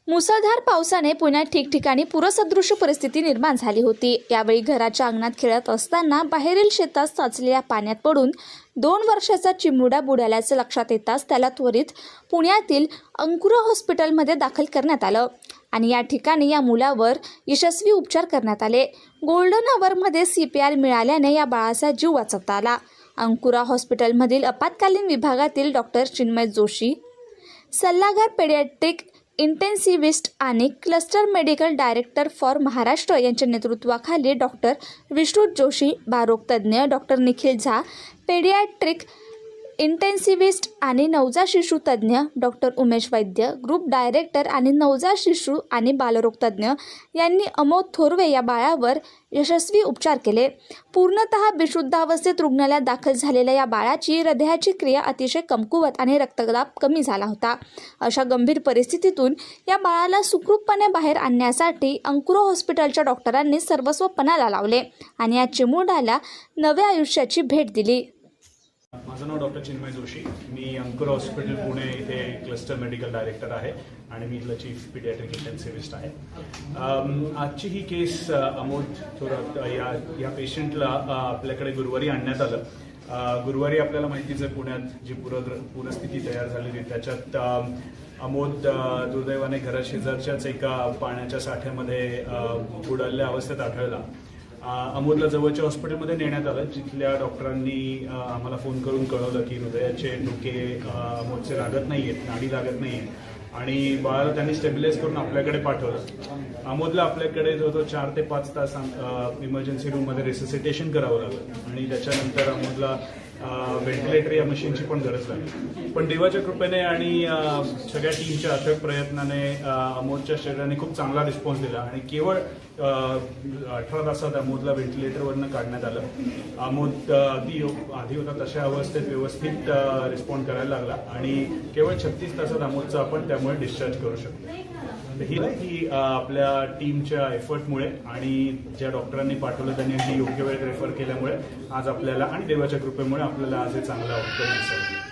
मुसळधार पावसाने पुण्यात ठिकठिकाणी पूरसदृश परिस्थिती निर्माण झाली होती। यावेळी घराच्या अंगणात खेळत असताना बाहेरील शेतात साचलेल्या पाण्यात पडून 2 वर्षाचा चिमुरडा बुडाल्याचे लक्षात येताच त्याला त्वरित पुण्यातील अंकुरा हॉस्पिटलमध्ये दाखल करण्यात आलं आणि या ठिकाणी या मुलावर यशस्वी उपचार करण्यात आले। गोल्डन आवरमध्ये CPR मिळाल्याने या बाळाचा जीव वाचवता आला। अंकुरा हॉस्पिटलमधील आपत्कालीन विभागातील डॉक्टर चिन्मय जोशी, सल्लागार पेडियाट्रिक इंटेन्सिव्हिस्ट आणि cluster medical director for Maharashtra यांच्या नेतृत्वाखाली डॉक्टर विश्रुत जोशी, बारोग तज्ज्ञ डॉक्टर निखिल झा, पेडियाट्रिक इंटेन्सिव्हिस्ट आणि नवजात शिशु तज्ज्ञ डॉक्टर उमेश वैद्य, ग्रुप डायरेक्टर आणि नवजात शिशु आणि बालरोग तज्ज्ञ यांनी अमोद थोरवे या बाळावर यशस्वी उपचार केले। पूर्णतः बेशुद्धावस्थेत रुग्णालयात दाखल झालेल्या या बाळाची हृदयाची क्रिया अतिशय कमकुवत आणि रक्तदाब कमी झाला होता। अशा गंभीर परिस्थितीतून या बाळाला सुखरूपपणे बाहेर आणण्यासाठी अंकुरा हॉस्पिटलच्या डॉक्टरांनी सर्वस्व पणाला लावले आणि या चिमुरड्याला नव्या आयुष्याची भेट दिली। माझं नाव डॉक्टर चिन्मय जोशी, मी अंकुरा हॉस्पिटल पुणे इथे क्लस्टर मेडिकल डायरेक्टर आहे आणि मी इथलं चीफ पीडियाट्रिक इंटेन्सिव्हिस्ट आहे। आजची ही केस अमोद थोरात या पेशंटला आपल्याकडे गुरुवारी आणण्यात आलं। गुरुवारी आपल्याला माहितीच आहे पुण्यात जी पूरस्थिती तयार झालेली त्याच्यात अमोद दुर्दैवाने घराशेजारच्याच एका पाण्याच्या साठ्यामध्ये बुडालेल्या अवस्थेत आढळला। अमोदला जवळच्या हॉस्पिटलमध्ये नेण्यात आलं, जिथल्या डॉक्टरांनी आम्हाला फोन करून कळवलं की हृदयाचे ठोके अमोदचे लागत नाही आहेत, नाडी लागत नाही आहे आणि बाळाला त्यांनी स्टेबिलाइज करून आपल्याकडे पाठवलं। अमोदला आपल्याकडे जवळजवळ 4 ते 5 तास इमर्जन्सी रूममध्ये रिससिटेशन करावं लागलं आणि त्याच्यानंतर अमोदला व्हेंटिलेटर या मशीनची पण गरज लागली। पण देवाच्या कृपेने आणि सगळ्या टीमच्या अथक प्रयत्नाने अमोदच्या शरीराने खूप चांगला रिस्पॉन्स दिला आणि केवळ 18 तासात अमोदला व्हेंटिलेटरवरनं काढण्यात आलं। अमोद आधी होता तशा अवस्थेत व्यवस्थित रिस्पॉन्ड करायला लागला आणि केवळ 36 तासात अमोदचा आपण त्यामुळे डिस्चार्ज करू शकतो। ही आपल्या टीमच्या एफर्टमुळे आणि ज्या डॉक्टरांनी पाठवलं त्यांनी अगदी योग्य वेळेत रेफर केल्यामुळे आज आपल्याला आणि देवाच्या कृपेमुळे आपल्याला आज हे चांगलं आउटकम दिसतं।